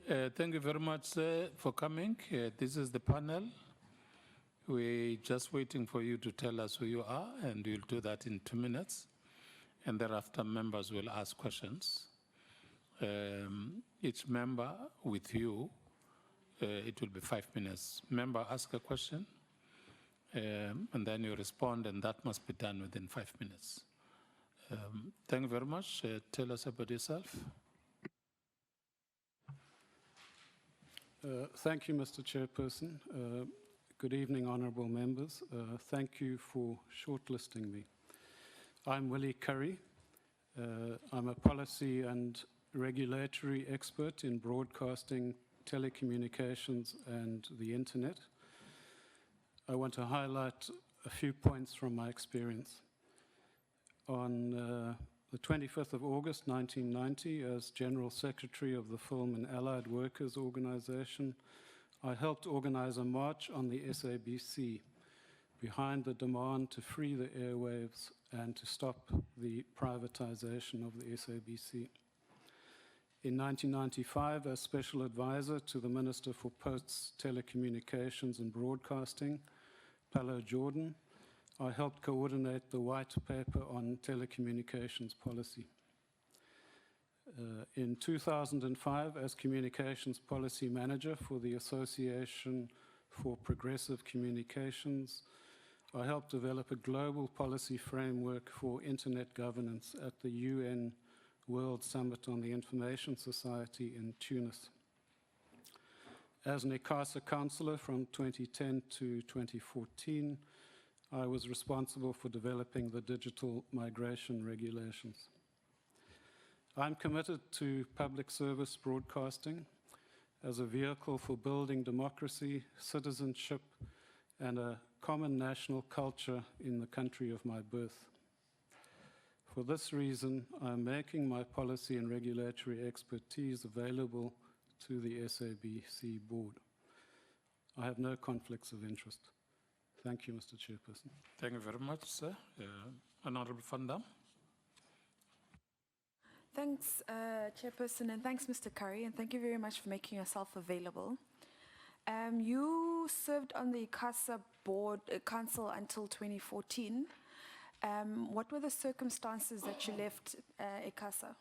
Thank you very much, sir, for coming. This is the panel. We're just waiting for you to tell us who you are, and we'll do that in 2 minutes. And thereafter, members will ask questions. Each member with you, it will be 5 minutes. Member ask a question, and then you respond, and that must be done within 5 minutes. Thank you very much. Tell us about yourself. Thank you, Mr. Chairperson. Good evening, honourable members. Thank you for shortlisting me. I'm Willie Currie. I'm a policy and regulatory expert in broadcasting, telecommunications, and the internet. I want to highlight a few points from my experience. On the 25th of August 1990, as General Secretary of the Film and Allied Workers Organization, I helped organize a march on the SABC behind the demand to free the airwaves and to stop the privatization of the SABC. In 1995, as Special Advisor to the Minister for Posts, Telecommunications and Broadcasting, Pallo Jordan, I helped coordinate the white paper on telecommunications policy. In 2005, as Communications Policy Manager for the Association for Progressive Communications, I helped develop a global policy framework for internet governance at the UN World Summit on the Information Society in Tunis. As an ICASA councillor from 2010 to 2014, I was responsible for developing the digital migration regulations. I'm committed to public service broadcasting as a vehicle for building democracy, citizenship, and a common national culture in the country of my birth. For this reason, I'm making my policy and regulatory expertise available to the SABC board. I have no conflicts of interest. Thank you, Mr. Chairperson. Thank you very much, sir. Honourable Van Dam. Thanks, Chairperson, and thanks, Mr. Currie, and thank you very much for making yourself available. You served on the ICASA board council until 2014. What were the circumstances that you left ICASA?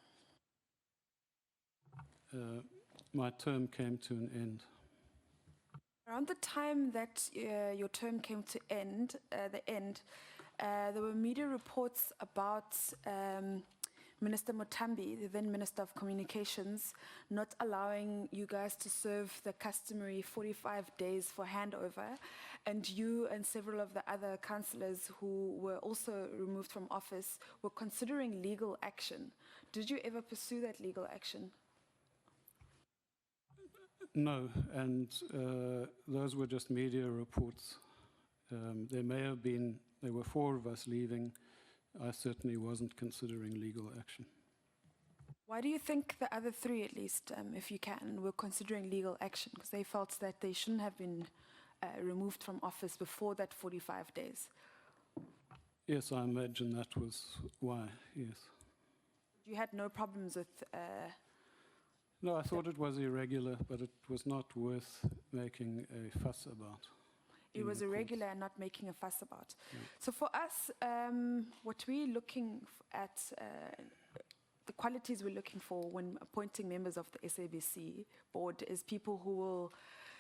My term came to an end. Around the time that your term came to there were media reports about Minister Mutambi, the then Minister of Communications, not allowing you guys to serve the customary 45 days for handover, and you and several of the other councillors who were also removed from office were considering legal action. Did you ever pursue that legal action? No, and those were just media reports. There were 4 of us leaving. I certainly wasn't considering legal action. Why do you think the other 3, at least, if you can, were considering legal action? Because they felt that they shouldn't have been removed from office before that 45 days. Yes, I imagine that was why, yes. You had no problems with... No, I thought it was irregular, but it was not worth making a fuss about. It was irregular and not making a fuss about. Yeah. So for us, what we're looking at, the qualities we're looking for when appointing members of the SABC board is people who will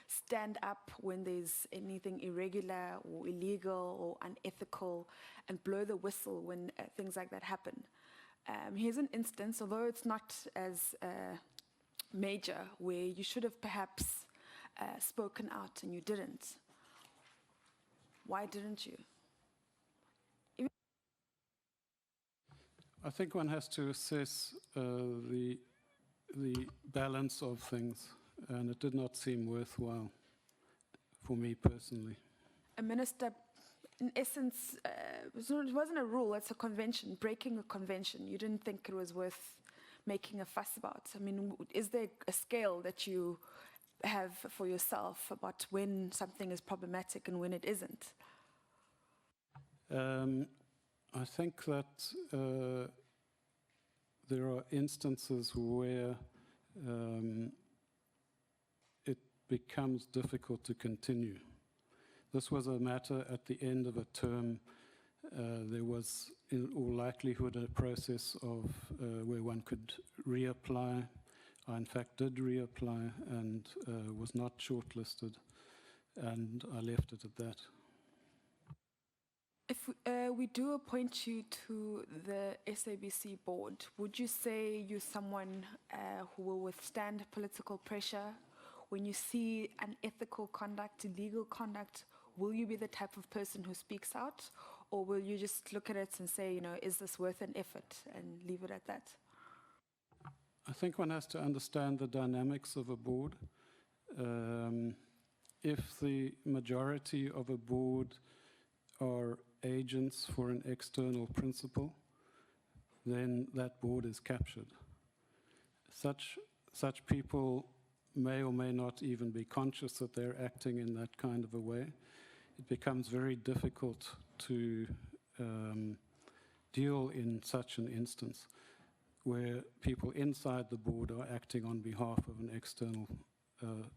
stand up when there's anything irregular or illegal or unethical and blow the whistle when things like that happen. Here's an instance, although it's not as major, where you should have perhaps spoken out and you didn't. Why didn't you? I think one has to assess the balance of things, and it did not seem worthwhile for me personally. A minister, in essence, it wasn't a rule, it's a convention, breaking a convention. You didn't think it was worth making a fuss about. I mean, is there a scale that you have for yourself about when something is problematic and when it isn't? I think that there are instances where becomes difficult to continue. This was a matter at the end of a term. There was, in all likelihood, a process of where one could reapply. I, in fact, did reapply and was not shortlisted, and I left it at that. If we do appoint you to the SABC board, would you say you're someone who will withstand political pressure? When you see unethical conduct, illegal conduct, will you be the type of person who speaks out? Or will you just look at it and say, you know, is this worth an effort, and leave it at that? I think one has to understand the dynamics of a board. If the majority of a board are agents for an external principle, then that board is captured. Such people may or may not even be conscious that they're acting in that kind of a way. It becomes very difficult to deal in such an instance where people inside the board are acting on behalf of an external person.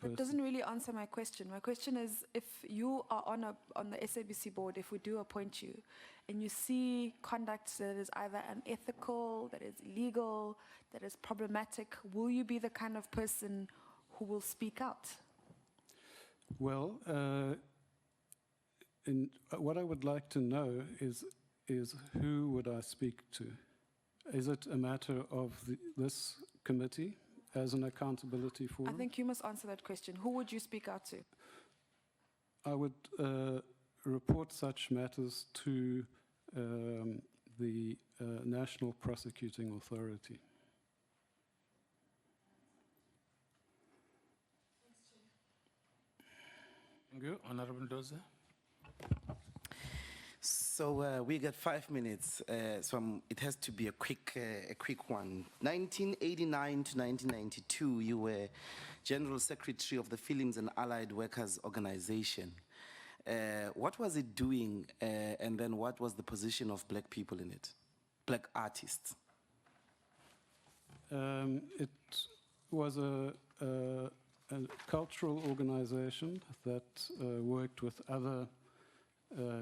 That doesn't really answer my question. My question is, if you are on the SABC board, if we do appoint you, and you see conduct that is either unethical, that is illegal, that is problematic, will you be the kind of person who will speak out? Well, what I would like to know is who would I speak to? Is it a matter of this committee as an accountability forum? I think you must answer that question. Who would you speak out to? I would report such matters to the National Prosecuting Authority. Thank you. Honorable Doze. So we got 5 minutes, so it has to be a quick one. 1989 to 1992, you were General Secretary of the Films and Allied Workers Organization. What was it doing, and then what was the position of black people in it, black artists? It was a cultural organization that worked with other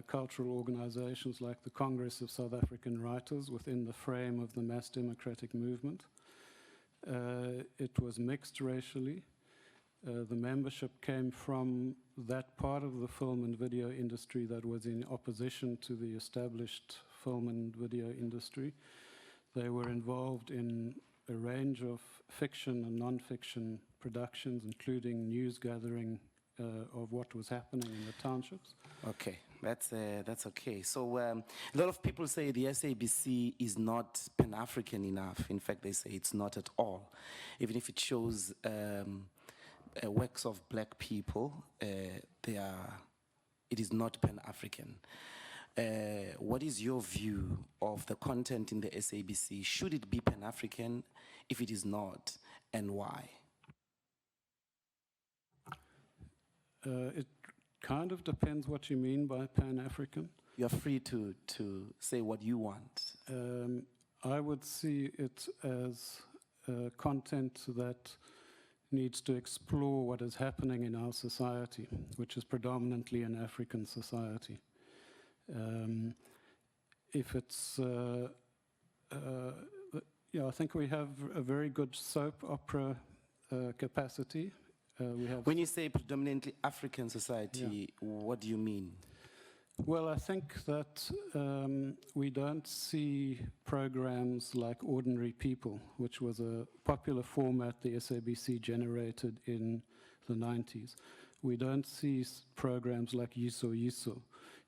cultural organizations like the Congress of South African Writers within the frame of the mass democratic movement. It was mixed racially. The membership came from that part of the film and video industry that was in opposition to the established film and video industry. They were involved in a range of fiction and non-fiction productions, including news gathering of what was happening in the townships. Okay, that's okay. So a lot of people say the SABC is not Pan-African enough. In fact, they say it's not at all. Even if it shows works of black people, it is not Pan-African. What is your view of the content in the SABC? Should it be Pan-African? If it is not, and why? It kind of depends what you mean by Pan-African. You're free to say what you want. I would see it as content that needs to explore what is happening in our society, which is predominantly an African society. If it's, I think we have a very good soap opera capacity. When you say predominantly African society, what do you mean? Well, I think that we don't see programs like Ordinary People, which was a popular format the SABC generated in the 90s. We don't see programs like Yiso Yiso,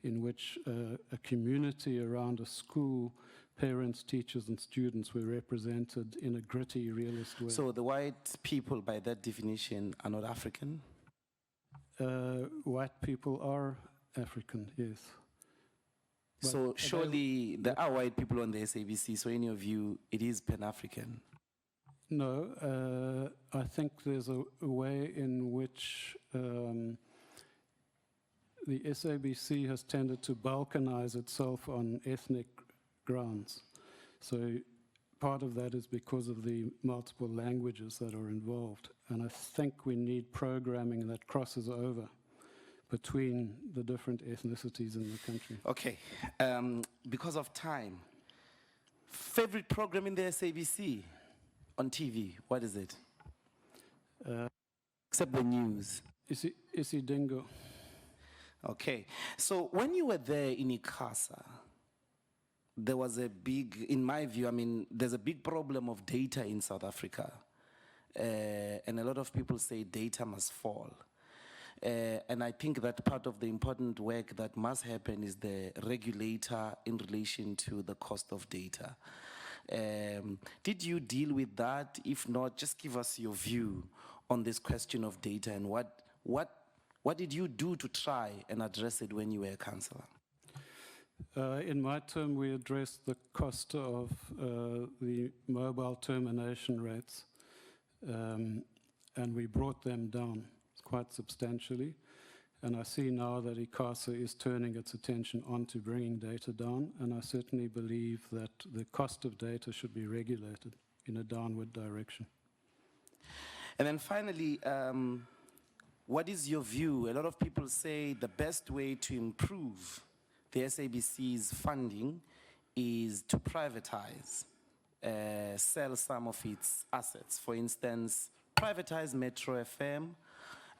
in which a community around a school, parents, teachers, and students were represented in a gritty, realist way. So the white people, by that definition, are not African? White people are African, yes. But so surely there are white people on the SABC, so in your view, it is Pan-African? No, I think there's a way in which the SABC has tended to balkanize itself on ethnic grounds. So part of that is because of the multiple languages that are involved. And I think we need programming that crosses over between the different ethnicities in the country. Okay, because of time, favorite program in the SABC on TV, what is it? Except the news. Isi Dingo. Okay, so when you were there in ICASA, there was a big, in my view, I mean, there's a big problem of data in South Africa. And a lot of people say data must fall. And I think that part of the important work that must happen is the regulator in relation to the cost of data. Did you deal with that? If not, just give us your view on this question of data and what did you do to try and address it when you were a councillor? In my term, we addressed the cost of the mobile termination rates, and we brought them down quite substantially. And I see now that ICASA is turning its attention onto bringing data down, and I certainly believe that the cost of data should be regulated in a downward direction. And then finally, what is your view? A lot of people say the best way to improve the SABC's funding is to privatize, sell some of its assets. For instance, privatize Metro FM.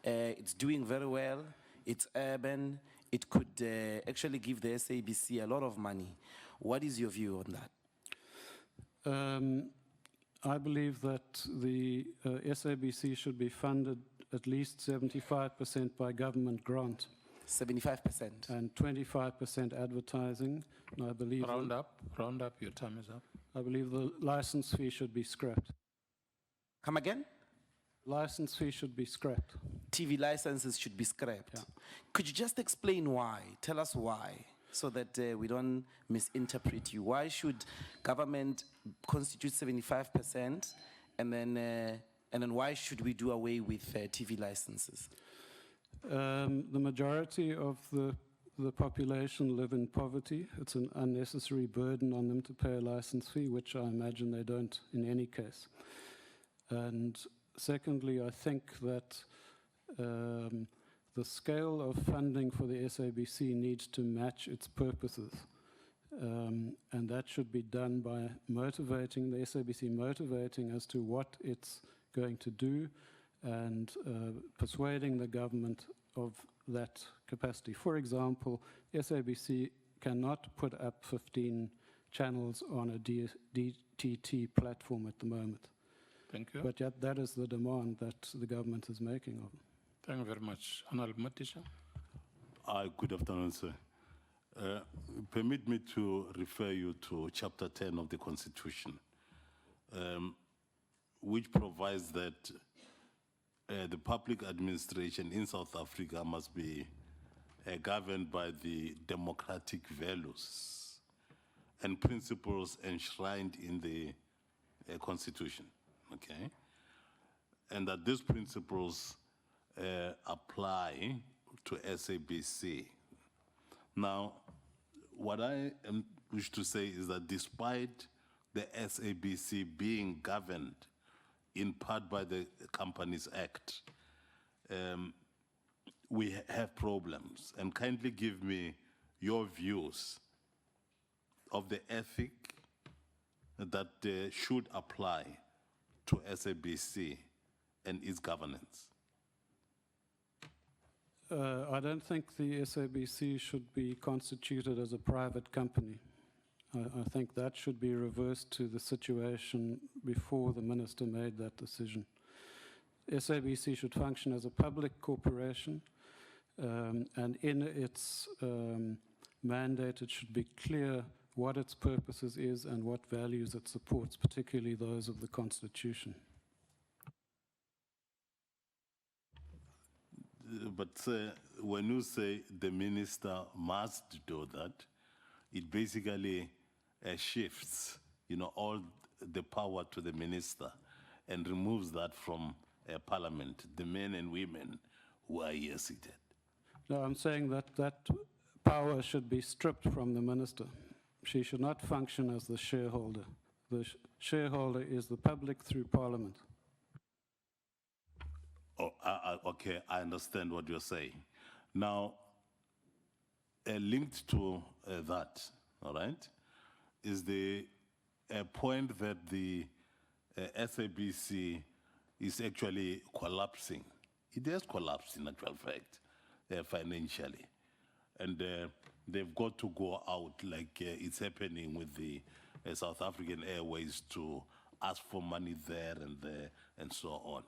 It's doing very well. It's urban. It could actually give the SABC a lot of money. What is your view on that? I believe that the SABC should be funded at least 75% by government grant. 75%. And 25% advertising. And I believe Round up, your time is up. I believe the license fee should be scrapped. Come again? License fee should be scrapped. TV licenses should be scrapped. Yeah. Could you just explain why? Tell us why, so that we don't misinterpret you. Why should government constitute 75%, and then why should we do away with TV licenses? The majority of the population live in poverty. It's an unnecessary burden on them to pay a license fee, which I imagine they don't in any case. And secondly, I think that the scale of funding for the SABC needs to match its purposes. And that should be done by motivating the SABC, motivating as to what it's going to do, and persuading the government of that capacity. For example, SABC cannot put up 15 channels on a DTT platform at the moment. Thank you. But yet that is the demand that the government is making of them. Thank you very much. Honorable Matisha. Good afternoon, sir. Permit me to refer you to Chapter 10 of the Constitution, which provides that the public administration in South Africa must be governed by the democratic values and principles enshrined in the Constitution, okay? And that these principles apply to SABC. Now, what I wish to say is that despite the SABC being governed in part by the Companies Act, we have problems. And kindly give me your views of the ethic that should apply to SABC and its governance. I don't think the SABC should be constituted as a private company. I think that should be reversed to the situation before the minister made that decision. SABC should function as a public corporation, and in its mandate it should be clear what its purposes is and what values it supports, particularly those of the Constitution. But when you say the minister must do that, it basically shifts, all the power to the minister and removes that from Parliament, the men and women who are here seated. No, I'm saying that that power should be stripped from the minister. She should not function as the shareholder. The shareholder is the public through Parliament. Oh, okay, I understand what you're saying. Now, linked to that, all right, is the point that the SABC is actually collapsing. It has collapsed in actual fact, financially. And they've got to go out like it's happening with the South African Airways to ask for money there and so on.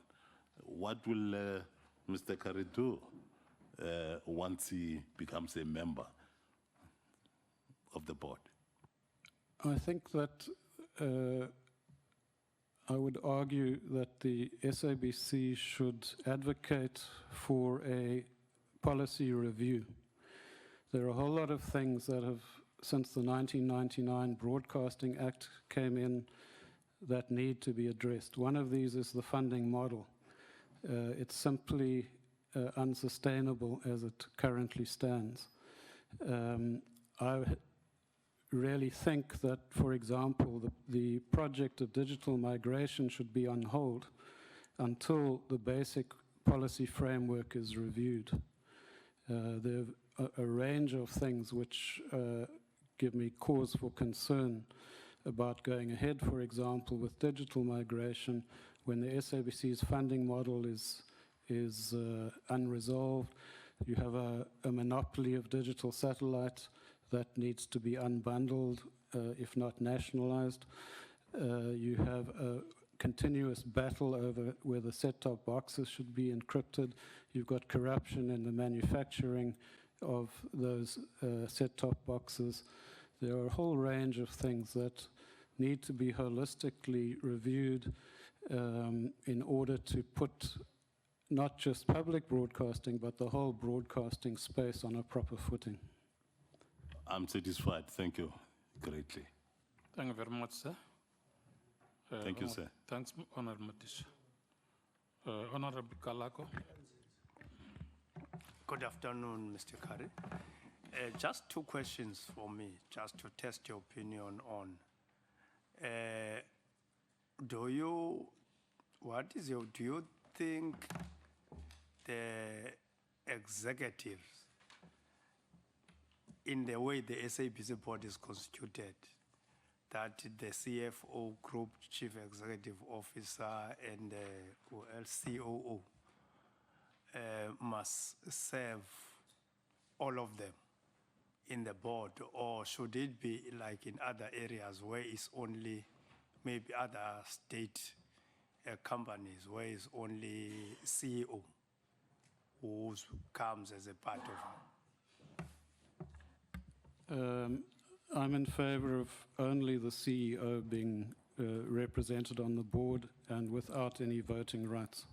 What will Mr. Currie do once he becomes a member of the board? I think that I would argue that the SABC should advocate for a policy review. There are a whole lot of things that have, since the 1999 Broadcasting Act came in, that need to be addressed. One of these is the funding model. It's simply unsustainable as it currently stands. I really think that, for example, the project of digital migration should be on hold until the basic policy framework is reviewed. There are a range of things which give me cause for concern about going ahead, for example, with digital migration, when the SABC's funding model is unresolved. You have a monopoly of digital satellite that needs to be unbundled, if not nationalized. You have a continuous battle over whether set-top boxes should be encrypted. You've got corruption in the manufacturing of those set-top boxes. There are a whole range of things that need to be holistically reviewed in order to put not just public broadcasting, but the whole broadcasting space on a proper footing. I'm satisfied. Thank you greatly. Thank you very much, sir. Thank you, sir. Thanks, Honorable Matish. Honorable Kalako. Good afternoon, Mr. Currie. Just two questions for me, just to test your opinion on. Do you think the executives, in the way the SABC board is constituted, that the CFO, Group Chief Executive Officer, and COO must serve all of them in the board, or should it be like in other areas where it's only maybe other state companies where it's only CEO who comes as a part of it? I'm in favor of only the CEO being represented on the board and without any voting rights.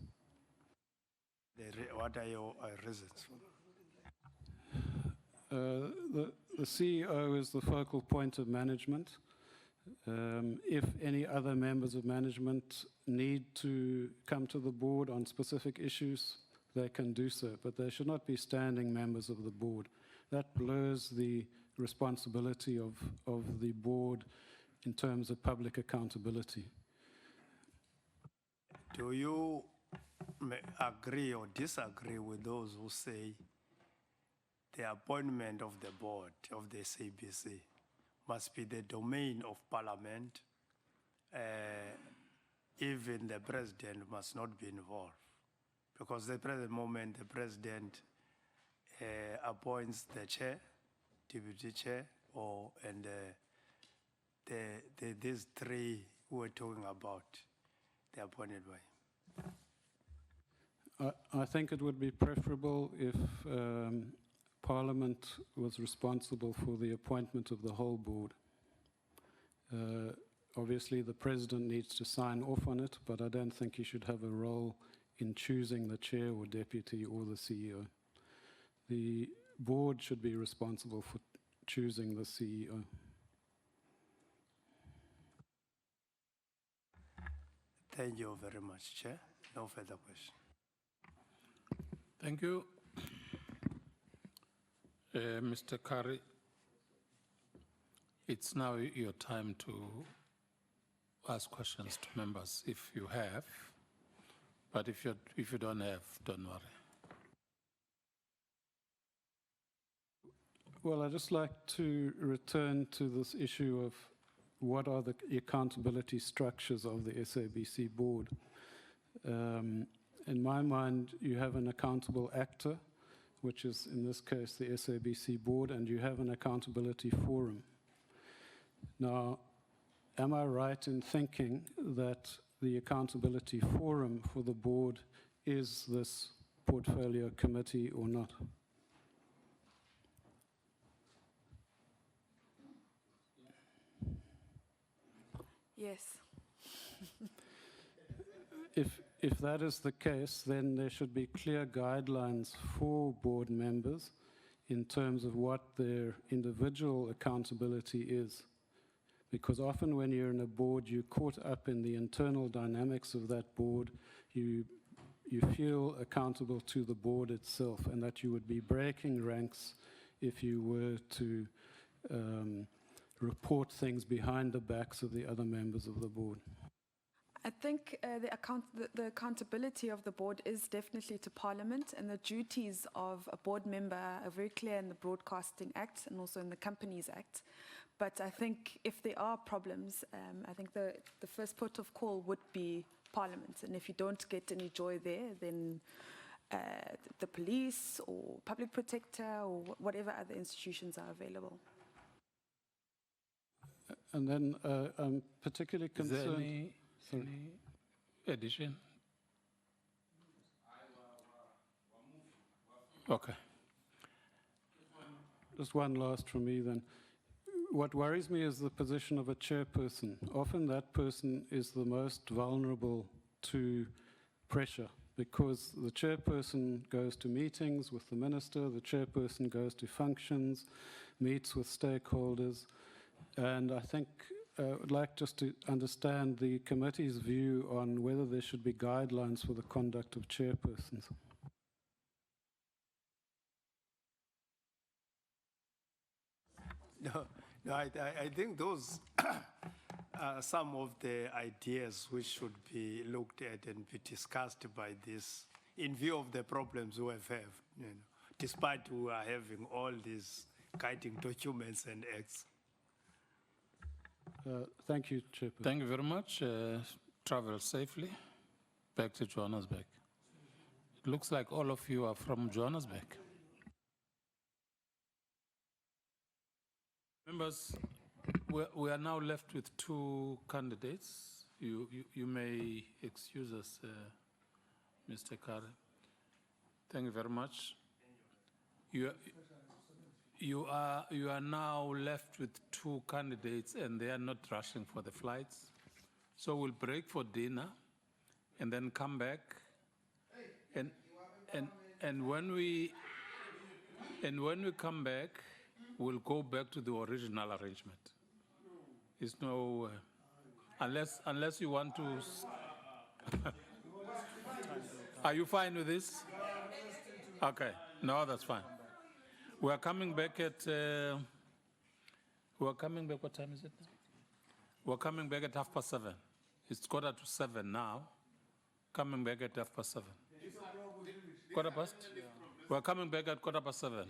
What are your reasons for that? The CEO is the focal point of management. If any other members of management need to come to the board on specific issues, they can do so, but they should not be standing members of the board. That blurs the responsibility of the board in terms of public accountability. Do you agree or disagree with those who say the appointment of the board of the SABC must be the domain of Parliament? Even the president must not be involved, because at the present moment the president appoints the chair, deputy chair, and these three we're talking about, they're appointed by. I think it would be preferable if Parliament was responsible for the appointment of the whole board. Obviously, the president needs to sign off on it, but I don't think he should have a role in choosing the chair or deputy or the CEO. The board should be responsible for choosing the CEO. Thank you very much, Chair. No further question. Thank you. Mr. Currie, it's now your time to ask questions to members if you have, but if you don't have, don't worry. Well, I'd just like to return to this issue of what are the accountability structures of the SABC board. In my mind, you have an accountable actor, which is in this case the SABC board, and you have an accountability forum. Now, am I right in thinking that the accountability forum for the board is this portfolio committee or not? Yes. If that is the case, then there should be clear guidelines for board members in terms of what their individual accountability is. Because often when you're in a board, you're caught up in the internal dynamics of that board. You feel accountable to the board itself, and that you would be breaking ranks if you were to report things behind the backs of the other members of the board. I think the accountability of the board is definitely to Parliament, and the duties of a board member are very clear in the Broadcasting Act and also in the Companies Act. But I think if there are problems, I think the first port of call would be Parliament. And if you don't get any joy there, then the police or public protector or whatever other institutions are available. And then I'm particularly Is there concerned... any addition? Okay. Just one last from me then. What worries me is the position of a chairperson. Often that person is the most vulnerable to pressure because the chairperson goes to meetings with the minister, the chairperson goes to functions, meets with stakeholders, and I think I would like just to understand the committee's view on whether there should be guidelines for the conduct of chairpersons. No, I think those are some of the ideas which should be looked at and be discussed by this, in view of the problems we have, you know, despite we are having all these guiding documents and acts. Thank you, Chairperson. Thank you very much. Travel safely back to Johannesburg. It looks like all of you are from Johannesburg. Members, we are now left with two candidates. You may excuse us, Mr. Currie. Thank you very much. You are now left with two candidates, and they are not rushing for the flights. So we'll break for dinner, and then come back. And when we come back, we'll go back to the original arrangement. It's no, unless you want to. Are you fine with this? Okay, no, that's fine. We are coming back at. What time is it now? We're coming back at 7:30. It's 7:45 now. Coming back at 7:30. 7:15? We're coming back at 7:45.